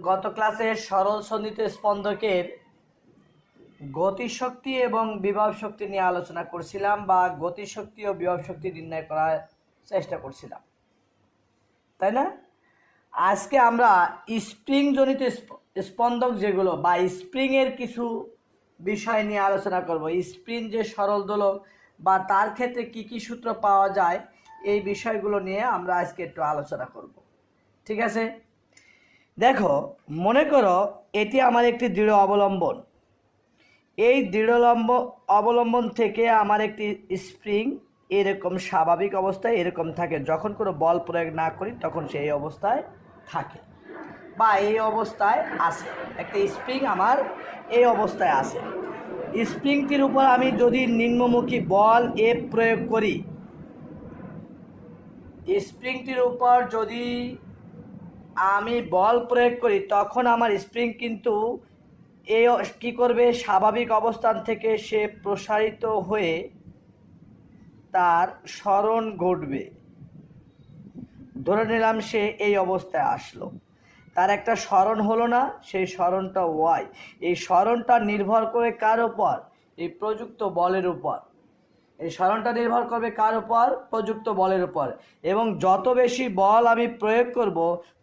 গত ক্লাসে সরল সন্ধিত স্পন্দকের গতিশক্তি এবং বিভব শক্তি নিয়ে আলোচনা করছিলাম বা গতিশক্তি ও বিভব শক্তি নির্ণয় করার চেষ্টা করছিলাম, তাই না? আজকে আমরা স্প্রিং জনিত স্পন্দক যেগুলো বা স্প্রিংয়ের কিছু বিষয় নিয়ে আলোচনা করব। স্প্রিং যে সরল দোলক বা তার ক্ষেত্রে কি কি সূত্র পাওয়া যায় এই বিষয়গুলো নিয়ে আমরা আজকে একটু আলোচনা করব। ঠিক আছে, দেখো, মনে করো এটি আমার একটি দৃঢ় অবলম্বন। এই দৃঢ় অবলম্বন থেকে আমার একটি স্প্রিং এরকম স্বাভাবিক অবস্থায় এরকম থাকে, যখন কোনো বল প্রয়োগ না করি তখন সে এই অবস্থায় থাকে বা এই অবস্থায় আসে। একটা স্প্রিং আমার এই অবস্থায় আসে। স্প্রিংটির উপর আমি যদি নিম্নমুখী বল এফ প্রয়োগ করি, স্প্রিংটির উপর যদি আমি বল প্রয়োগ করি তখন আমার স্প্রিং কিন্তু এই কী করবে, স্বাভাবিক অবস্থান থেকে সে প্রসারিত হয়ে তার সরণ ঘটবে। ধরে নিলাম সে এই অবস্থায় আসলো, তার একটা সরণ হলো না, সেই সরণটা ওয়াই। এই সরণটা নির্ভর করে কার উপর? এই প্রযুক্ত বলের উপর। এই সরণটা নির্ভর করবে কার উপর? প্রযুক্ত বলের উপর। এবং যত বেশি বল আমি প্রয়োগ করব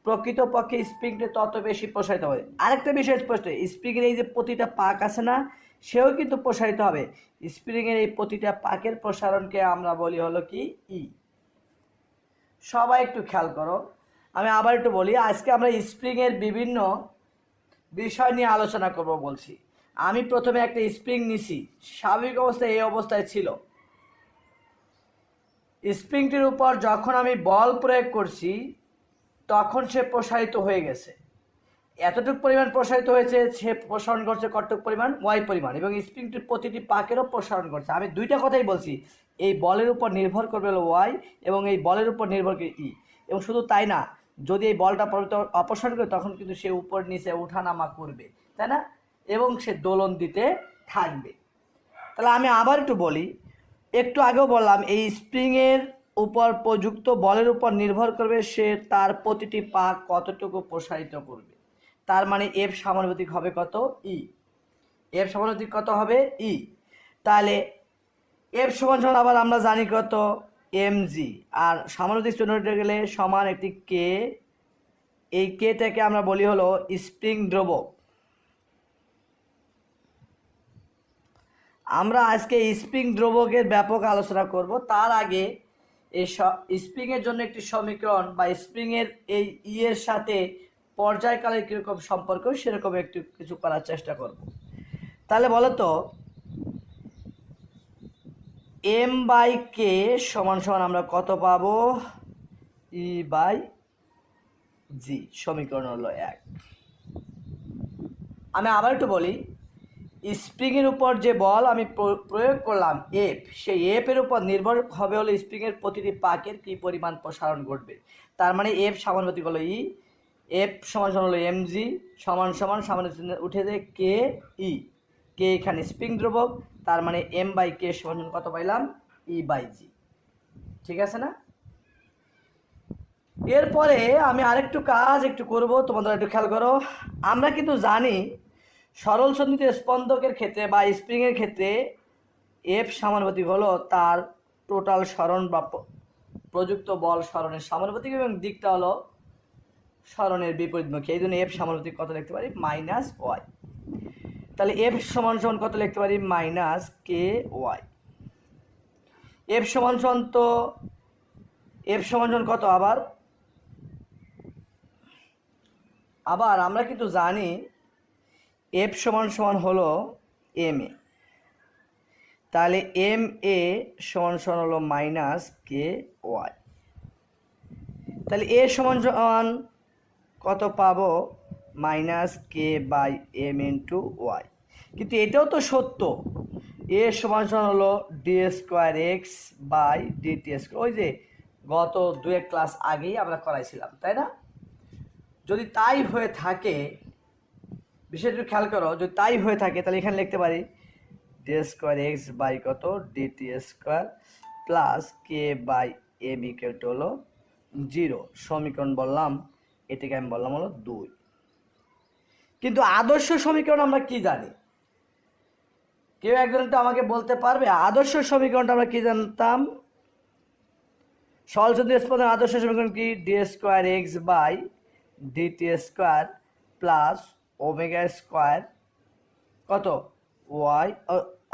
প্রকৃতপক্ষে স্প্রিংটি তত বেশি প্রসারিত হবে। আরেকটা বিষয় স্পষ্ট, স্প্রিংয়ের এই যে প্রতিটা পাক আছে না, সেও কিন্তু প্রসারিত হবে। স্প্রিংয়ের এই প্রতিটা পাকের প্রসারণকে আমরা বলি হলো কি ই। সবাই একটু খেয়াল করো, আমি আবার একটু বলি। আজকে আমরা স্প্রিংয়ের বিভিন্ন বিষয় নিয়ে আলোচনা করব বলছি। আমি প্রথমে একটা স্প্রিং নিছি, স্বাভাবিক অবস্থায় এই অবস্থায় ছিল। স্প্রিংটির উপর যখন আমি বল প্রয়োগ করছি তখন সে প্রসারিত হয়ে গেছে। এতটুকু পরিমাণ প্রসারিত হয়েছে, সে প্রসারণ করছে কতটুকু পরিমাণ? ওয়াই পরিমাণ। এবং স্প্রিংটির প্রতিটি পাকেরও প্রসারণ করছে। আমি দুইটা কথাই বলছি, এই বলের উপর নির্ভর করবে হলো ওয়াই এবং এই বলের উপর নির্ভর করে ই। এবং শুধু তাই না, যদি এই বলটা অপসারণ করে তখন কিন্তু সে উপর নিচে উঠানামা করবে, তাই না? এবং সে দোলন দিতে থাকবে। তাহলে আমি আবার একটু বলি, একটু আগেও বললাম এই স্প্রিংয়ের উপর প্রযুক্ত বলের উপর নির্ভর করবে সে তার প্রতিটি পাক কতটুকু প্রসারিত করবে। তার মানে এফ সমানুপাতিক হবে কত? ই। এফ সমানুপাতিক কত হবে? ই। তাহলে এফ সমান সমান আবার আমরা জানি কত? M G. আর সমানুপাতিক চূর্ণ গেলে সমান একটি কে। এই কেটাকে আমরা বলি হলো স্প্রিং দ্রবক। আমরা আজকে স্প্রিং দ্রবকের ব্যাপক আলোচনা করব। তার আগে এই স্প্রিংয়ের জন্য একটি সমীকরণ বা স্প্রিংয়ের এই ই এর সাথে পর্যায়কালের কীরকম সম্পর্ক সেরকম একটু কিছু করার চেষ্টা করব। তাহলে বলো তো, এম বাই কে সমান সমান আমরা কত পাবো? ই বাই জি। সমীকরণ হলো 1। আমি আবার একটু বলি, স্প্রিংয়ের উপর যে বল আমি প্রয়োগ করলাম এফ, সেই এফের উপর নির্ভর হবে হলো স্প্রিংয়ের প্রতিটি পাকের কী পরিমাণ প্রসারণ ঘটবে। তার মানে এফ সমানুপাতিক হলো ই। এফ সমান সমান হলো এম জি সমান সমান সামান্য উঠে যায় কে ই। কে এখানে স্প্রিং দ্রবক, তার মানে এম বাই কে সমান কত পাইলাম? ই বাই জি। ঠিক আছে না? এরপরে আমি আরেকটু কাজ একটু করব, তোমাদের একটু খেয়াল করো। আমরা কিন্তু জানি সরল সন্ধিত স্পন্দকের ক্ষেত্রে বা স্প্রিংয়ের ক্ষেত্রে এফ সমানুপাতিক হলো তার টোটাল সরণ বা প্রযুক্ত বল সরণের সমানুপাতিক এবং দিকটা হলো সরণের বিপরীতমুখী। এই জন্য এফ সমানুপাতিক কত লিখতে পারি? Minus Y. তাহলে এফ সমান সমান কত লিখতে পারি? মাইনাস কে ওয়াই। এফ সমান সমান তো এফ সমান সমান কত? আবার আমরা কিন্তু জানি এফ সমান সমান হলো এম এ। তাহলে এম এ সমান সমান হলো মাইনাস কে ওয়াই। তাহলে এ সমান সমান কত পাবো? Minus k by m into y. কিন্তু এটাও তো সত্য, এ সমান সমান হলো d square x by DT square. ওই যে গত 2 ক্লাস আগেই আমরা করাইছিলাম, তাই না? যদি তাই হয়ে থাকে, বিষয়টা খেয়াল করো, যদি তাই হয়ে থাকে তাহলে এখানে লিখতে পারি ডি স্কোয়ার এক্স বাই কত? DT square plus k by m equal to হলো 0। সমীকরণ বললাম, এটাকে আমি বললাম হলো 2। কিন্তু আদর্শ সমীকরণ আমরা কি জানি? কেউ একজন একটু আমাকে বলতে পারবে আদর্শ সমীকরণটা আমরা কি জানতাম? সরল চতুর্থ স্পন্দন আদর্শ সমীকরণ কি? D square x by DT square plus omega square কত ওয়াই।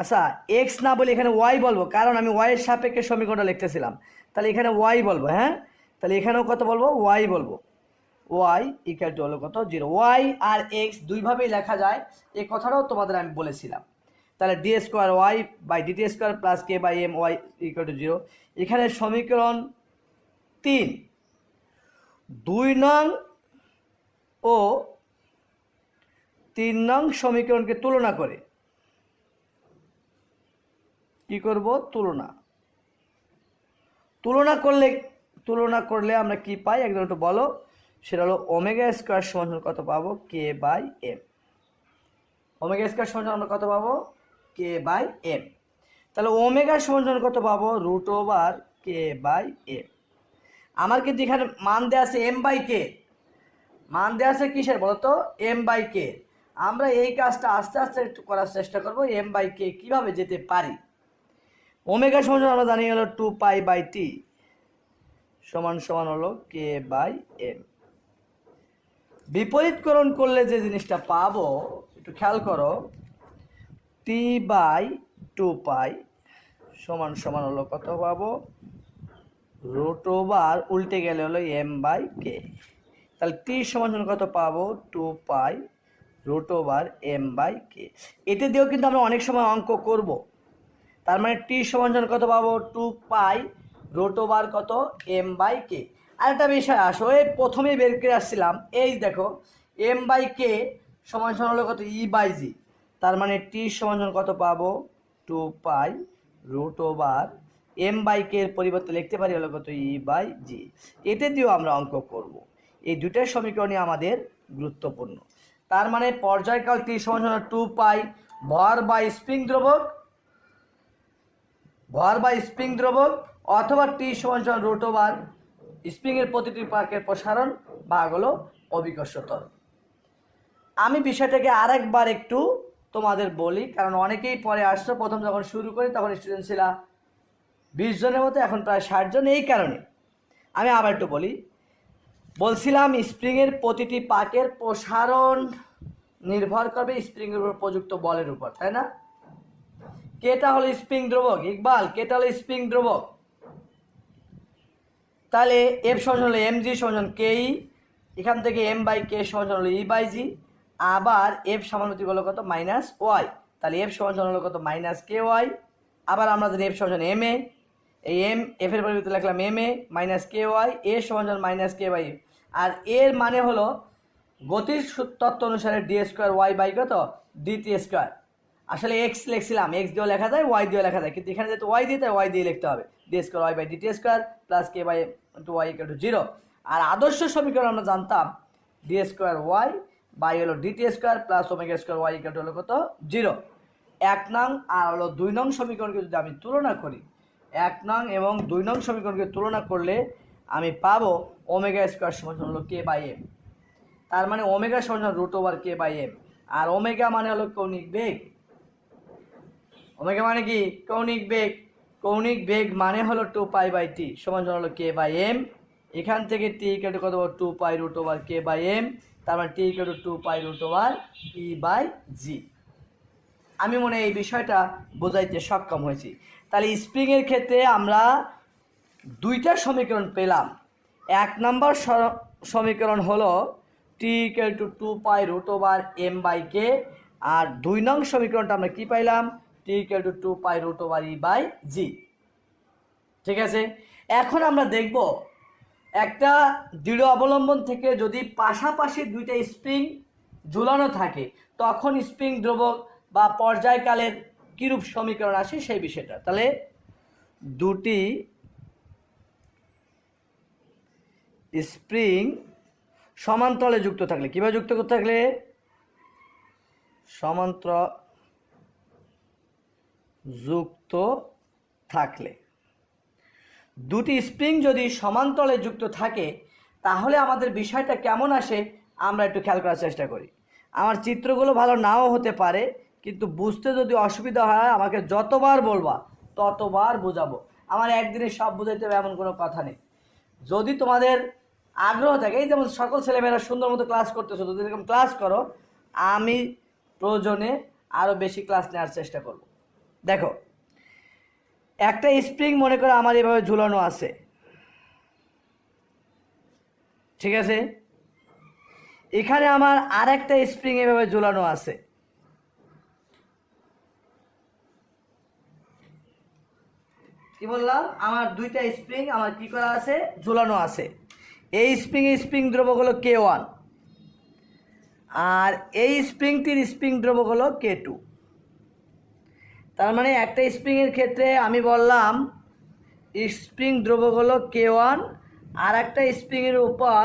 আচ্ছা, এক্স না বলে এখানে ওয়াই বলবো, কারণ আমি ওয়াইয়ের সাপেক্ষে সমীকরণটা লিখতেছিলাম। তাহলে এখানে ওয়াই বলবো, হ্যাঁ, তাহলে এখানেও কত বলবো? ওয়াই বলবো। ওয়াই ইকুয়াল টু হলো কত? 0। ওয়াই আর এক্স দুইভাবেই লেখা যায়, এই কথাটাও তোমাদের আমি বলেছিলাম। তাহলে d square y by DT square plus k by m y equal to 0। এখানে সমীকরণ 3 2 নং ও 3 নং সমীকরণকে তুলনা করে কি করব? তুলনা করলে আমরা কি পাই একদম একটু বলো। সেটা হলো ওমেগা স্কোয়ার সমান কত পাবো? K by m. Omega square সমান আমরা কত পাবো? K by m. তাহলে ওমেগা সমান কত পাবো? Root over k by m. আমার কিন্তু এখানে মান দেওয়া আছে এম বাই কে। মান দেওয়া আছে কিসের বলো তো? এম বাই কে। আমরা এই কাজটা আস্তে আস্তে একটু করার চেষ্টা করবো, এম বাই কে কীভাবে যেতে পারি। ওমেগা সমান আমরা জানি হলো 2 পাই বাই টি সমান হলো কে বাই এম। বিপরীতকরণ করলে যে জিনিসটা পাবো একটু খেয়াল করো, টি বাই 2 পাই সমান হলো কত পাবো? রুট ওভার উল্টে গেলে হলো এম বাই কে। তাহলে টি সমান কত পাবো? 2 pi root over M by কে। এতে দিয়েও কিন্তু আমরা অনেক সময় অঙ্ক করব। তার মানে টি সমান কত পাবো? 2 পাই রুট ওভার কত? এম বাই কে। আরেকটা বিষয় আসো, এই প্রথমেই বের করে আসছিলাম, এই দেখো এম বাই কে সমান হলো কত? ই বাই জি। তার মানে টি সমান কত পাবো? 2 pi root over M by কে এর পরিবর্তে লিখতে পারি হলো কত? ই বাই জি। এতে দিয়েও আমরা অঙ্ক করব। এই দুটার সমীকরণই আমাদের গুরুত্বপূর্ণ। তার মানে পর্যায়কাল টি সমান 2 পাই ভর বাই স্প্রিং দ্রবক অথবা টি সমান রুট ওভার স্প্রিংয়ের প্রতিটি পাকের প্রসারণ ভাগ হলো অভিকর্ষ ত্বরণ। আমি বিষয়টাকে আরেকবার একটু তোমাদের বলি, কারণ অনেকেই পরে আসছো। প্রথম যখন শুরু করি তখন স্টুডেন্ট ছিল 20 জনের মতো, এখন প্রায় 60 জন। এই কারণে আমি আবার একটু বলছিলাম স্প্রিংয়ের প্রতিটি পাকের প্রসারণ নির্ভর করবে স্প্রিংয়ের উপর প্রযুক্ত বলের উপর, তাই না? কেটা হলো স্প্রিং দ্রবক, ইকবাল কেটা হলো স্প্রিং দ্রবক। তাহলে এফ সমান হলো এম জি সমান কে ই, এখান থেকে এম বাই কে সমান হলো ই বাই জি। আবার এফ সমানুপাতিক হলো কত? Minus Y. তাহলে এফ সমান হলো কত? মাইনাস কে ওয়াই। আবার আমরা জানি এফ সমান এম এ, এই এফ এর পরিবর্তে লিখলাম M A minus K Y, a সমান মাইনাস কে বাই। আর এর মানে হলো গতির তত্ত্ব অনুসারে ডি স্কোয়ার ওয়াই বাই কত? DT square. আসলে এক্স লিখছিলাম, এক্স দিয়েও লেখা যায়, ওয়াই দিয়েও লেখা যায়, কিন্তু এখানে যেহেতু ওয়াই দিয়ে তাই ওয়াই দিয়ে লিখতে হবে। D square y by DT square plus k by two y equal to 0। আর আদর্শ সমীকরণ আমরা জানতাম ডি স্কোয়ার ওয়াই বাই হলো dt square plus omega square y equal to হলো কত? 0। 1 নং আর হলো 2 নং সমীকরণকে যদি আমি তুলনা করি, 1 নং এবং 2 নং সমীকরণকে তুলনা করলে আমি পাবো ওমেগা স্কোয়ার সমান হলো কে বাই এম। তার মানে ওমেগা সমান root over k by m. আর ওমেগা মানে হলো কৌণিক বেগ। ওমেগা মানে কি? কৌণিক বেগ। কৌণিক বেগ মানে হলো 2 পাই বাই টি সমান হলো কে বাই এম। এখান থেকে টি ইকুয়াল টু কত? 2 pi root over k by m. তার মানে t equal to 2 pi root over e by g. আমি মনে হয় এই বিষয়টা বোঝাইতে সক্ষম হয়েছি। তাহলে স্প্রিংয়ের ক্ষেত্রে আমরা দুইটা সমীকরণ পেলাম। 1 নম্বর সমীকরণ হলো t equal to 2 pi root over M by k. আর 2 নং সমীকরণটা আমরা কি পাইলাম? T equal to 2 pi root over e by g. ঠিক আছে, এখন আমরা দেখব একটা দৃঢ় অবলম্বন থেকে যদি পাশাপাশি দুইটা স্প্রিং ঝুলানো থাকে তখন স্প্রিং দ্রবক বা পর্যায়কালের কিরূপ সমীকরণ আসে সেই বিষয়টা। তাহলে দুটি স্প্রিং সমান্তরালে যুক্ত থাকলে, কিভাবে যুক্ত করতে থাকলে? সমান্তরাল যুক্ত থাকলে, দুটি স্প্রিং যদি সমান্তরালে যুক্ত থাকে তাহলে আমাদের বিষয়টা কেমন আসে আমরা একটু খেয়াল করার চেষ্টা করি। আমার চিত্রগুলো ভালো নাও হতে পারে, কিন্তু বুঝতে যদি অসুবিধা হয় আমাকে যতবার বলবা ততবার বোঝাবো। আমার একদিনে সব বোঝাইতে হবে এমন কোনো কথা নেই। যদি তোমাদের আগ্রহ থাকে, এই যেমন সকল ছেলেমেয়েরা সুন্দর মতো ক্লাস করতেছো, যদি এরকম ক্লাস করো আমি প্রয়োজনে আরও বেশি ক্লাস নেওয়ার চেষ্টা করব। দেখো, একটা স্প্রিং মনে করে আমার এভাবে ঝুলানো আছে, ঠিক আছে? এখানে আমার আর একটা স্প্রিং এভাবে ঝুলানো আছে। কি বললাম? আমার দুইটা স্প্রিং আমার কি করা আছে? ঝুলানো আছে। এই স্প্রিং দ্রব্যগুলো K1, আর এই স্প্রিংটির স্প্রিং দ্রব্যগুলো K2। তার মানে একটা স্প্রিংয়ের ক্ষেত্রে আমি বললাম স্প্রিং দ্রব্যগুলো K1, আর একটা স্প্রিংয়ের উপর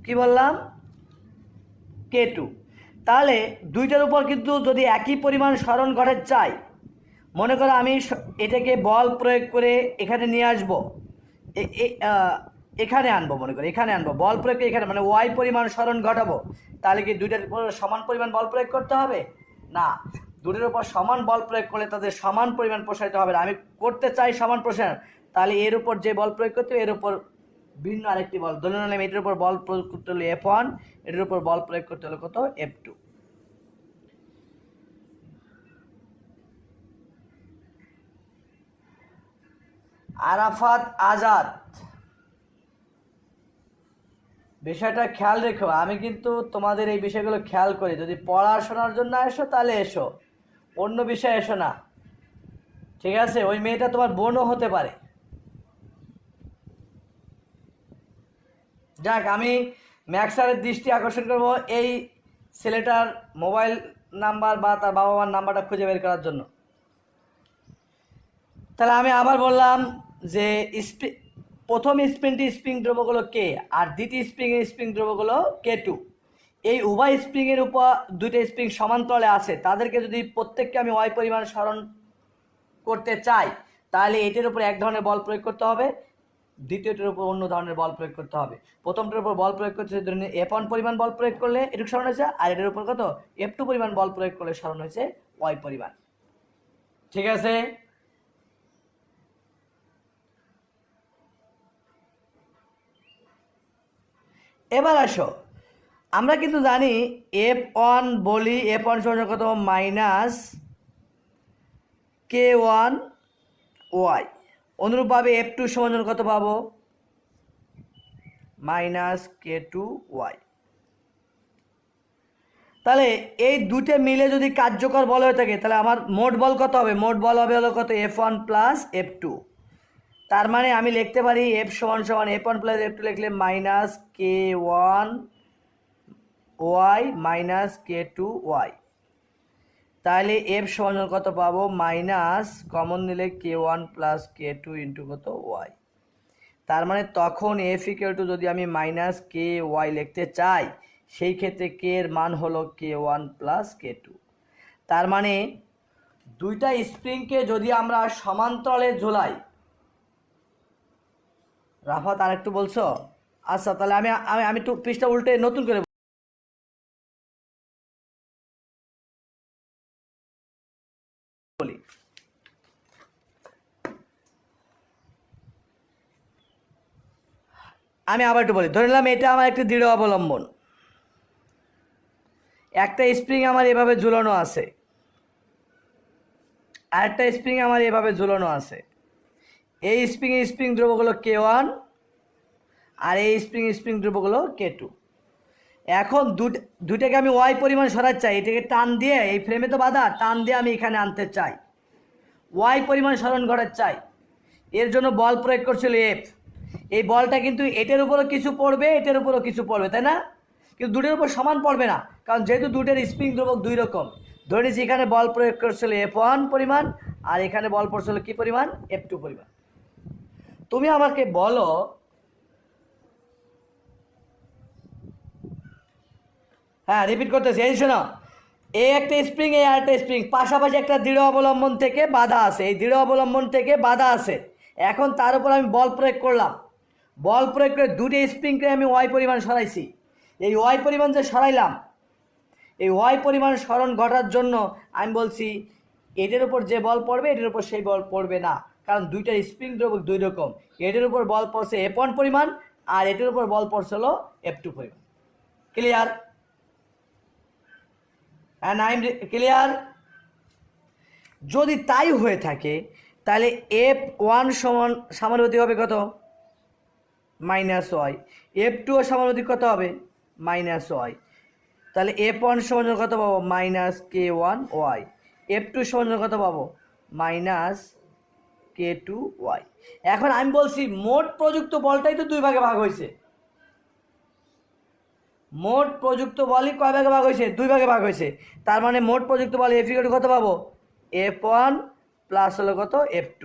কি বললাম? K2। তাহলে দুইটার উপর কিন্তু যদি একই পরিমাণ সরণ ঘটে চাই, মনে করো আমি এটাকে বল প্রয়োগ করে এখানে নিয়ে আসবো, এখানে আনবো, মনে করি এখানে আনবো, বল প্রয়োগ করে এখানে, মানে ওয়াই পরিমাণ সরণ ঘটাবো, তাহলে কি দুইটার উপর সমান পরিমাণ বল প্রয়োগ করতে হবে? না, দুটোর উপর সমান বল প্রয়োগ করলে তাদের সমান পরিমাণ প্রসারিত হবে না। আমি করতে চাই সমান প্রসারণ, তাহলে এর উপর যে বল প্রয়োগ করতে হবে এর উপর ভিন্ন আরেকটি বল, ধরে নিলাম এটার উপর বল প্রয়োগ করতে হলে F1, এটার উপর বল প্রয়োগ করতে হলে কত? F2। আরাফাত আজাদ, বিষয়টা খেয়াল রেখো, আমি কিন্তু তোমাদের এই বিষয়গুলো খেয়াল করি। যদি পড়াশোনার জন্য এসো তাহলে এসো, অন্য বিষয়ে এসো না, ঠিক আছে? ওই মেয়েটা তোমার বোনও হতে পারে। যাক, আমি ম্যাক্সারের দৃষ্টি আকর্ষণ করব এই ছেলেটার মোবাইল নাম্বার বা তার বাবা মার নাম্বারটা খুঁজে বের করার জন্য। তাহলে আমি আবার বললাম যে প্রথম স্প্রিং দ্রব্যগুলো K, আর দ্বিতীয় স্প্রিং দ্রব্যগুলো K2। এই উভয় স্প্রিংয়ের উপর দুইটা স্প্রিং সমান্তরালে আছে, তাদেরকে যদি প্রত্যেককে আমি ওয়াই পরিমাণ সরণ করতে চাই, তাহলে এটার উপর এক ধরনের বল প্রয়োগ করতে হবে, দ্বিতীয়টার উপর অন্য ধরনের বল প্রয়োগ করতে হবে। প্রথমটার উপর বল প্রয়োগ করতে ধরুন F1 পরিমাণ বল প্রয়োগ করলে এটুকু সরণ হয়েছে, আর এটার উপর কত? F2 পরিমাণ বল প্রয়োগ করলে সরণ হয়েছে ওয়াই পরিমাণ, ঠিক আছে? এবার আসো, আমরা কিন্তু জানি F1 বলি, F1 সমান কত? Minus K1 y. অনুরূপভাবে F2 সমান কত পাবো? Minus K2 y. তাহলে এই দুটো মিলে যদি কার্যকর বল হয়ে থাকে, তাহলে আমার মোট বল কত হবে? মোট বল হবে হলো কত? F1 plus F2। তার মানে আমি লিখতে পারি F সমান F1 প্লাস F2 লিখলে minus K1 y minus K2 y. তাহলে F সমান কত পাবো? মাইনাস কমন নিলে K1 প্লাস K2 ইন্টু কত? ওয়াই। তার মানে তখন F ইকুয়াল টু যদি আমি মাইনাস কে ওয়াই লিখতে চাই, সেই ক্ষেত্রে কে এর মান হলো K1 প্লাস K2। তার মানে দুইটা স্প্রিংকে যদি আমরা সমান্তরালে ঝোলাই, রাফাত আর একটু বলছো? আচ্ছা, তাহলে আমি আমি আমি একটু পৃষ্ঠা উল্টে নতুন করে বলি। আমি আবার একটু বলি, ধরে নিলাম এটা আমার একটি দৃঢ় অবলম্বন, একটা স্প্রিং আমার এভাবে ঝুলানো আছে, আর একটা স্প্রিং আমার এভাবে ঝুলানো আছে। এই স্প্রিং দ্রব্যগুলো K1, আর এই স্প্রিং দ্রব্যগুলো K2। এখন দুটাকে আমি ওয়াই পরিমাণ সরাতে চাই, এটাকে টান দিয়ে, এই ফ্রেমে তো বাধা, টান দিয়ে আমি এখানে আনতে চাই, ওয়াই পরিমাণ সরণ ঘটাতে চাই। এর জন্য বল প্রয়োগ করছিল F। এই বলটা কিন্তু এটার উপরও কিছু পড়বে, এটার উপরও কিছু পড়বে, তাই না? কিন্তু দুটোর উপর সমান পড়বে না, কারণ যেহেতু দুটোর স্প্রিং দ্রব্যক দুই রকম। ধরে নিচ্ছি এখানে বল প্রয়োগ করছিল F1 পরিমাণ, আর এখানে বল পড়ছিল কি পরিমাণ? F2 পরিমাণ। তুমি আমাকে বলো, হ্যাঁ রিপিট করতেছি, এই শোনো, এই একটা স্প্রিং, এই আরেকটা স্প্রিং পাশাপাশি একটা দৃঢ় অবলম্বন থেকে বাধা আছে, এই দৃঢ় অবলম্বন থেকে বাধা আছে। এখন তার উপর আমি বল প্রয়োগ করলাম, বল প্রয়োগ করে দুটো স্প্রিংকে আমি ওয়াই পরিমাণ সরাইছি। এই ওয়াই পরিমাণ যে সরাইলাম, এই ওয়াই পরিমাণ সরণ ঘটার জন্য আমি বলছি এটার উপর যে বল পড়বে এটার উপর সেই বল পড়বে না, কারণ দুইটা স্প্রিং দ্রবক দুই রকম। এটার উপর বল পড়ছে F1 পরিমাণ আর এটার উপর বল পড়ছে হলো F2 পরিমাণ। Clear? And I am clear? যদি তাই হয়ে থাকে তাহলে F1 সমান সমানুপাতিক হবে কত? -y। F2 ও সমানুপাতিক কত হবে? -y। তাহলে F1 সমান কত পাবো? -k1y। F2 সমান কত পাবো? -k2y। এখন আমি বলছি মোট প্রযুক্ত বলটাই তো দুই ভাগে ভাগ হয়েছে। মোট প্রযুক্ত বলই কয় ভাগে ভাগ হয়েছে? দুই ভাগে ভাগ হয়েছে। তার মানে মোট প্রযুক্ত বল F কত পাবো? F1 প্লাস হলো কত? F2।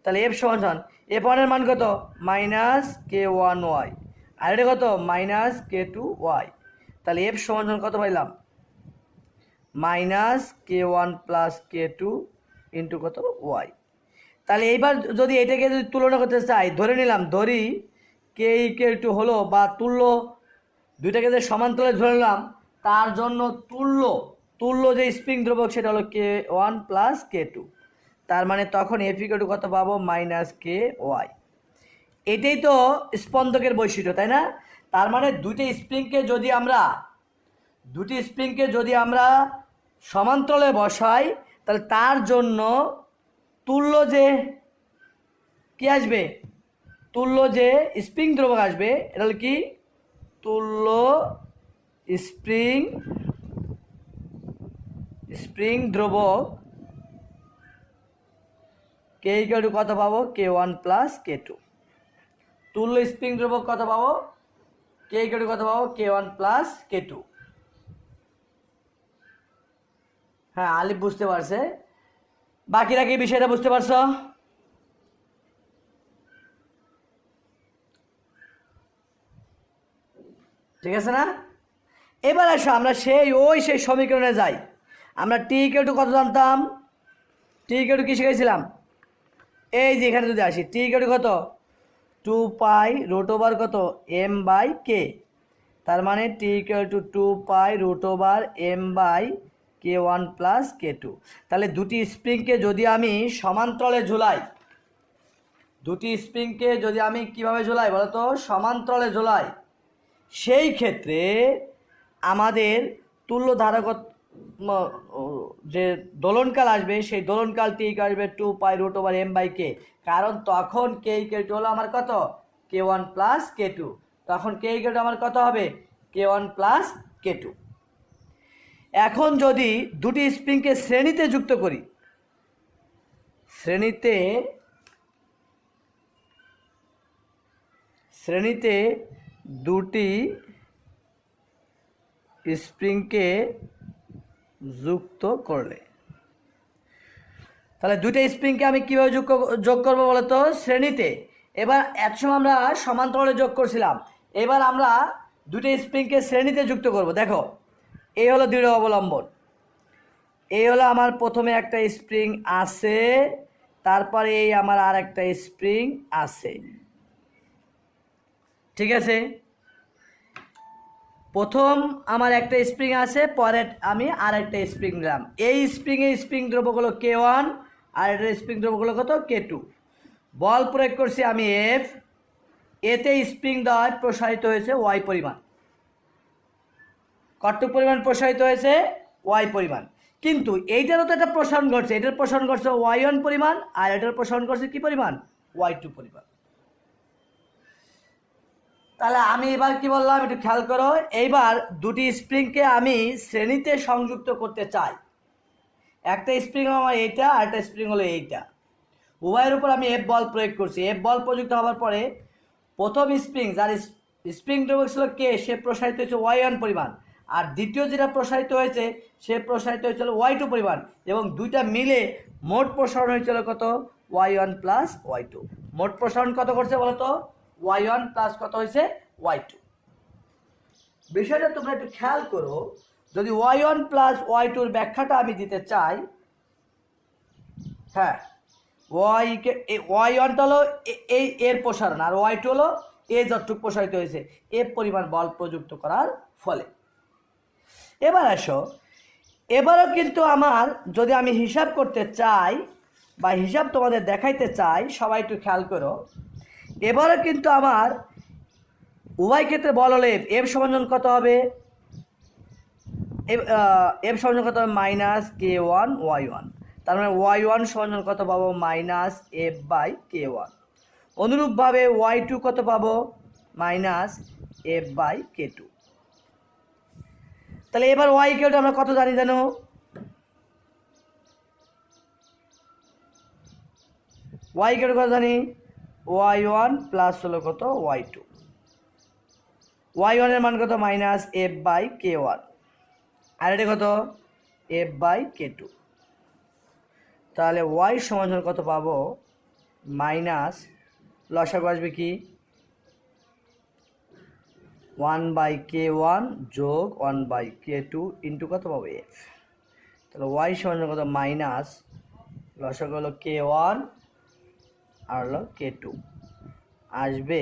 তাহলে F সমান F1 এর মান কত? -k1y আর এটা কত? -k2y। তাহলে F সমান কত পাইলাম? -k1 প্লাস k2 ইন্টু কত? y। তাহলে এইবার যদি এটাকে যদি তুলনা করতে চাই, ধরে নিলাম ধরি কে ইকুয়াল টু হলো বা তুল্য, দুইটাকে যে সমান্তরালে ধরে নিলাম, তার জন্য তুল্য যে স্প্রিং দ্রবক সেটা হলো k1 প্লাস k2। তার মানে তখন F ইকুয়াল টু কত পাবো? -ky। এটাই তো স্পন্দকের বৈশিষ্ট্য, তাই না? তার মানে দুটি স্প্রিংকে যদি আমরা সমান্তরালে বসাই, তাহলে তার জন্য তুল্য যে কি আসবে? তুল্য যে স্প্রিং দ্রবক আসবে এটা হলো কি? তুল্য স্প্রিং দ্রবক কে ইকুয়াল টু কত পাবো? k1 plus k2। তুল্য স্প্রিং দ্রবক কত পাবো? কে ইকুয়াল টু কত পাবো? k1 plus k2। হ্যাঁ, আলিফ বুঝতে পারছে। বাকিরা কি বিষয়টা বুঝতে পারছো? ঠিক আছে না? এবার আসো আমরা সেই সমীকরণে যাই। আমরা টি ইকুয়াল টু কত জানতাম? টি ইকুয়াল টু কি শিখেছিলাম? এই যে এখানে যদি আসি, টি ইকুয়াল টু কত? 2π√ওভার কত? m/k। তার মানে টি ইকুয়াল টু 2π√ওভার m/k1 প্লাস k2। তাহলে দুটি স্প্রিংকে যদি আমি সমান্তরালে ঝুলাই, কিভাবে ঝুলাই বলো তো? সমান্তরালে ঝুলাই। সেই ক্ষেত্রে আমাদের তুল্য ধারক যে দোলনকাল আসবে, সেই দোলনকালটি আসবে 2π√m/k। কারণ তখন কে ইকুয়াল টু হলো আমার কত? k1 plus k2। তখন কে ইকুয়াল টু আমার কত হবে? k1 plus k2। এখন যদি দুটি স্প্রিংকে শ্রেণীতে যুক্ত করি, শ্রেণীতে দুটি স্প্রিংকে যুক্ত করলে, তাহলে দুইটা স্প্রিংকে আমি কীভাবে যোগ করবো বলো তো? শ্রেণীতে। এবার একসময় আমরা সমান্তরালে যোগ করছিলাম, এবার আমরা দুটো স্প্রিংকে শ্রেণীতে যুক্ত করব। দেখো, এই হলো দৃঢ় অবলম্বন, এই হলো আমার প্রথমে একটা স্প্রিং আছে, তারপরে এই আমার আর একটা স্প্রিং আছে। ঠিক আছে, প্রথম আমার একটা স্প্রিং আছে, পরে আমি আর একটা স্প্রিং নিলাম। এই স্প্রিং দ্রব্যক হলো k1 আর এটার স্প্রিং দ্রব্যক হলো কত? k2। বল প্রয়োগ করছি আমি F, এতে স্প্রিং দ্বয় প্রসারিত হয়েছে y পরিমাণ। কতটুকু পরিমাণ প্রসারিত হয়েছে? y পরিমাণ। কিন্তু এইটারও তো একটা প্রসারণ ঘটছে, এটার প্রসারণ ঘটছে y1 পরিমাণ আর এটার প্রসারণ ঘটছে কি পরিমাণ? y2 পরিমাণ। তাহলে আমি এবার কি বললাম একটু খেয়াল করো। এইবার দুটি স্প্রিংকে আমি শ্রেণীতে সংযুক্ত করতে চাই। একটা স্প্রিং হলো আমার এইটা আর একটা স্প্রিং হলো এইটা। উভয়ের উপর আমি F বল প্রয়োগ করছি। F বল প্রযুক্ত হওয়ার পরে প্রথম স্প্রিং যার স্প্রিং দ্রব্যক ছিল K, সে প্রসারিত হয়েছে y1 পরিমাণ, আর দ্বিতীয় যেটা প্রসারিত হয়েছে সে প্রসারিত হয়েছিল y2 পরিমাণ, এবং দুইটা মিলে মোট প্রসারণ হয়েছিল কত? y1 plus y2। মোট প্রসারণ কত করছে বলো তো? y1 প্লাস কত হয়েছে? y2। বিষয়টা তোমরা একটু খেয়াল করো। যদি y1 প্লাস y2-র ব্যাখ্যাটা আমি দিতে চাই, হ্যাঁ, y1টা হলো এই এর প্রসারণ আর y2 হলো এ যতটুকু প্রসারিত হয়েছে এফ পরিমাণ বল প্রযুক্ত করার ফলে। এবার আসো, এবারও কিন্তু আমার যদি আমি হিসাব করতে চাই বা হিসাব তোমাদের দেখাইতে চাই, সবাই একটু খেয়াল করো। এবারও কিন্তু আমার উভয় ক্ষেত্রে বল হলে এফ সমান কত হবে, এফ সমান কত হবে -k1y1, তার মানে y1 সমান কত পাবো -f/k1। অনুরূপভাবে y2 কত পাবো -f/k2। তাহলে এবার y ইকুয়াল আমরা কত জানি জানো, y ইকুয়াল কত জানি, y1 প্লাস হলো কত y2, y1 এর মান কত -f/k1 আর এটা কত f/k2। তাহলে y সমান কত পাবো মাইনাস, লসাগু আসবে কি 1/k1 যোগ 1/k2 ইন্টু কত পাবো f। তাহলে y সমান কত মাইনাস, লসাগু হলো k1 আর হলো k2 আসবে,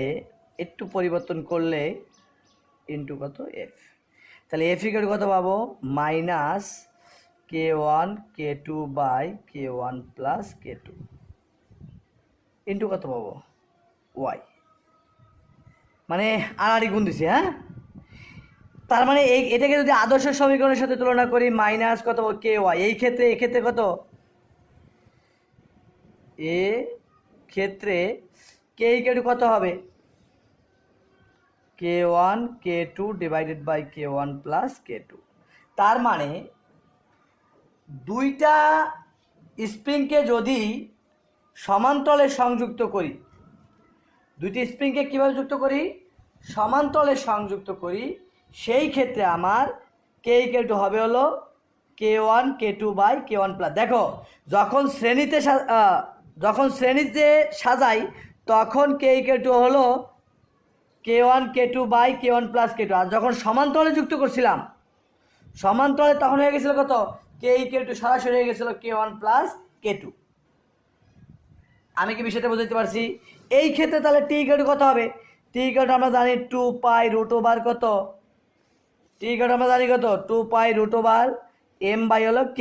একটু পরিবর্তন করলে ইন্টু কত f। তাহলে f ইকুয়াল কত পাবো -k1 k2/k1 plus k2 into কত পাবো y, মানে আড়াআড়ি গুণ দিছি। হ্যাঁ, তার মানে এটাকে যদি আদর্শ সমীকরণের সাথে তুলনা করি মাইনাস কত কে ওয়াই, এক্ষেত্রে কত, এ ক্ষেত্রে কে ইকুয়াল কত হবে k1 k2 divided by k1 plus k2। তার মানে দুইটা স্প্রিংকে যদি সমান্তরালে সংযুক্ত করি, দুইটি স্প্রিংকে কীভাবে যুক্ত করি, সমান্তরালে সংযুক্ত করি, সেই ক্ষেত্রে আমার কে ইকুয়াল টু হবে হলো k1 k2/k1 প্লাস। দেখো যখন শ্রেণীতে সাজাই তখন কে ইকুয়াল টু হলো k1 k2/k1 প্লাস k2, আর যখন সমান্তরালে যুক্ত করছিলাম সমান্তরালে তখন হয়ে গেছিল কত কে ইকুয়াল টু সরাসরি হয়ে গেছিল k1 প্লাস k2। আমি কি বিষয়টা বুঝতে পারছি? এই ক্ষেত্রে তাহলে টি ইকুয়াল টু কত হবে, টি ইকুয়াল টু আমরা জানি 2π√, কত টি ইকুয়াল টু আমরা জানি কত 2π√, m/, হলো k।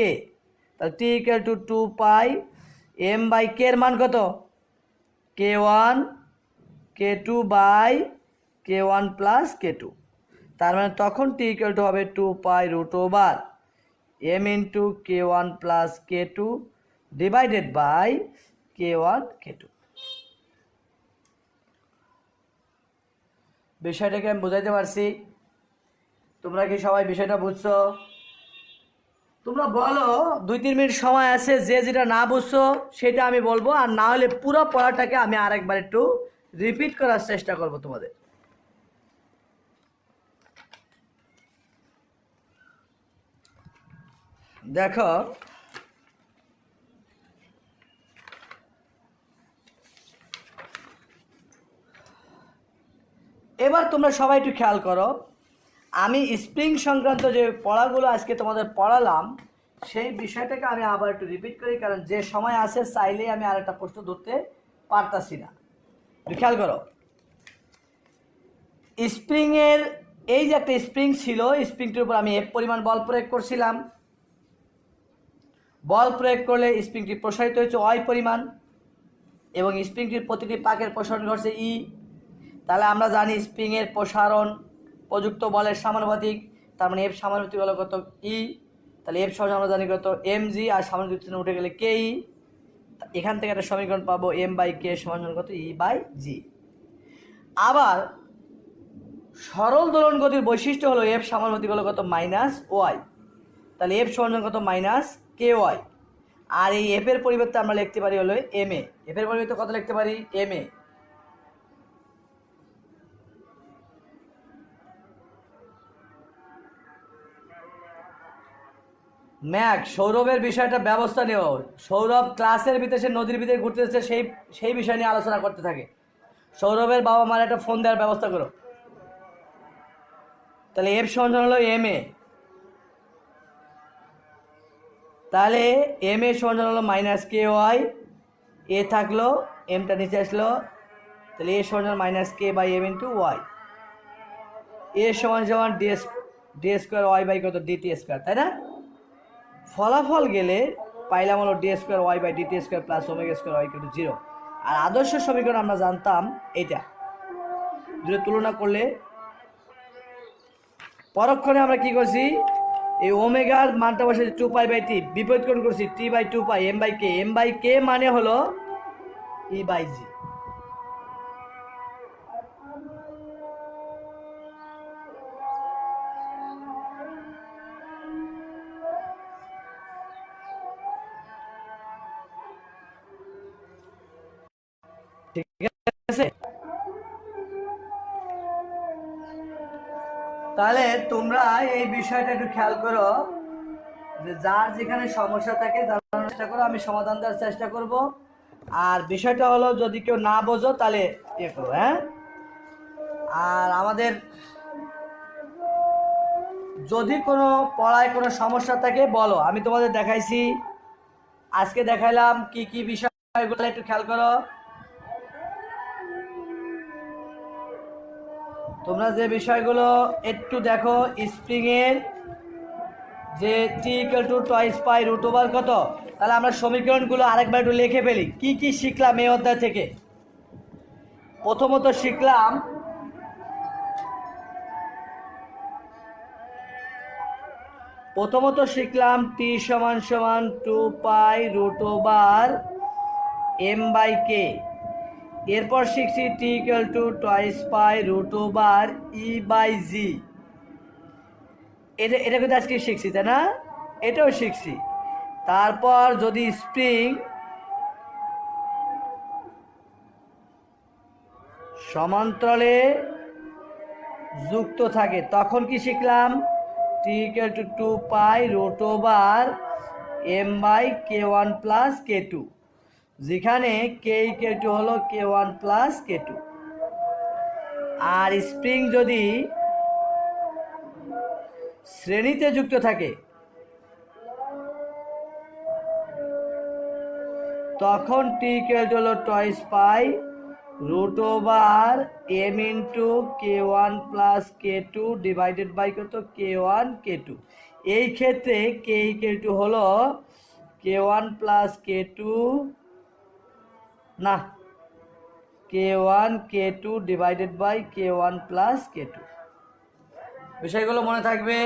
তাহলে টি ইকুয়াল টু 2π/m/k এর মান কত k1 k2/k1 প্লাস k2। তার মানে তখন টি ইকুয়াল টু হবে 2π√, m into k1 plus k2 divided by k1 k2। বিষয়টাকে আমি বোঝাইতে পারছি? তোমরা কি সবাই বিষয়টা বুঝছো? তোমরা বলো, 2-3 মিনিট সময় আছে, যে যেটা না বুঝছো সেটা আমি বলবো, আর না হলে পুরো পড়াটাকে আমি আরেকবার একটু রিপিট করার চেষ্টা করব তোমাদের। দেখো এবার তোমরা সবাই একটু খেয়াল করো, আমি স্প্রিং সংক্রান্ত যে পড়াগুলো আজকে তোমাদের পড়ালাম সেই বিষয়টাকে আমি আবার একটু রিপিট করি, কারণ যে সময় আছে চাইলেই আমি আরেকটা প্রশ্ন ধরতে পারতাছি না। খেয়াল করো, স্প্রিংয়ের এই যে একটা স্প্রিং ছিল, স্প্রিংটির উপর আমি এফ পরিমাণ বল প্রয়োগ করছিলাম, বল প্রয়োগ করলে স্প্রিংটি প্রসারিত হয়েছে ওয়াই পরিমাণ এবং স্প্রিংটির প্রতিটি পাকের প্রসারণ ঘটছে ই। তাহলে আমরা জানি স্প্রিংয়ের প্রসারণ প্রযুক্ত বলের সমানুপাতিক, তার মানে এফ সমানুপাতিক হলো কত ই। তাহলে এফ সমান আমরা জানি কত mg, আর সমানুপাতিক চিহ্ন উঠে গেলে কে ই। এখান থেকে একটা সমীকরণ পাবো m/k সমান কত e/g। আবার সরল দোলন গতির বৈশিষ্ট্য হলো এফ সমানুপাতিক হলো কত -y, তাহলে এফ সমান কত -ky, আর এই এফ এর পরিবর্তে আমরা লিখতে পারি হলো ma, এফ এর পরিবর্তে কত লিখতে পারি ma। ম্যাক সৌরভের বিষয়টা ব্যবস্থা নেও, সৌরভ ক্লাসের ভিতরে নদীর ভিতরে ঘুরতেছে, সেই বিষয় নিয়ে আলোচনা করতে থাকে। সৌরভের বাবা মার একটা ফোন দেওয়ার ব্যবস্থা করো। তাহলে এফ সমান হলো ma, তাহলে ma সমান হলো -ky, এ থাকলো, এমটা নিচে আসলো, তাহলে এ সমান minus k by m into y, a সমান সমান ডি স্কোয়ার ওয়াই বাই কত ডিটি স্কোয়ার, তাই না? ফলাফল গেলে পাইলাম হলো d square y by DT square plus omega square y equal to 0। আর আদর্শ সমীকরণ আমরা জানতাম এইটা, দুটো তুলনা করলে পরক্ষণে আমরা কি করছি, এই ওমেগার মানটা বসে 2 পাই বাই টি, বিপরীতকরণ করছি t by 2 pi m by k, m by k মানে হলো ই বাই জি। ঠিক আছে, তাহলে তোমরা এই বিষয়টা একটু খেয়াল করো যে যার যেখানে সমস্যা থাকে জানার চেষ্টা করো, আমি সমাধান দেওয়ার চেষ্টা করব। আর বিষয়টা হলো যদি কেউ না বোঝো তাহলে ইয়ে করো, হ্যাঁ। আর আমাদের যদি কোনো পড়ায় কোনো সমস্যা থাকে বলো, আমি তোমাদের দেখাইছি, আজকে দেখাইলাম কি কি বিষয়গুলো একটু খেয়াল করো। তোমরা যে বিষয়গুলো একটু দেখো, স্প্রিং এর যে t equal to twice pi root over কত, তাহলে আমরা সমীকরণগুলো আরেকবার একটু লিখে ফেলি। কি কি শিখলাম এই অধ্যায় থেকে? প্রথমত শিখলাম টি সমান সমান 2 pi root over M by k. এরপর শিখছি t equal to twice pi root over e by g. এটা কিন্তু আজকে শিখছি, তাই না? এটাও শিখছি। তারপর যদি স্প্রিং সমান্তরালে যুক্ত থাকে তখন কি শিখলাম, T equal to 2 pi root over M by K one plus K two, যেখানে কে ইকুয়াল টু হলো K one plus K two. আর স্প্রিং যদি শ্রেণীতে যুক্ত থাকে তখন টি ইকুয়াল টু হলো টয়েস pi root over M into K one plus K two divided by কত কে ওয়ান কে টু। এই ক্ষেত্রে কে ইকুয়াল টু হলো K one plus K two, না K one K two divided by K one plus K two. বিষয়গুলো মনে থাকবে,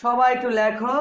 সবাই একটু লেখো।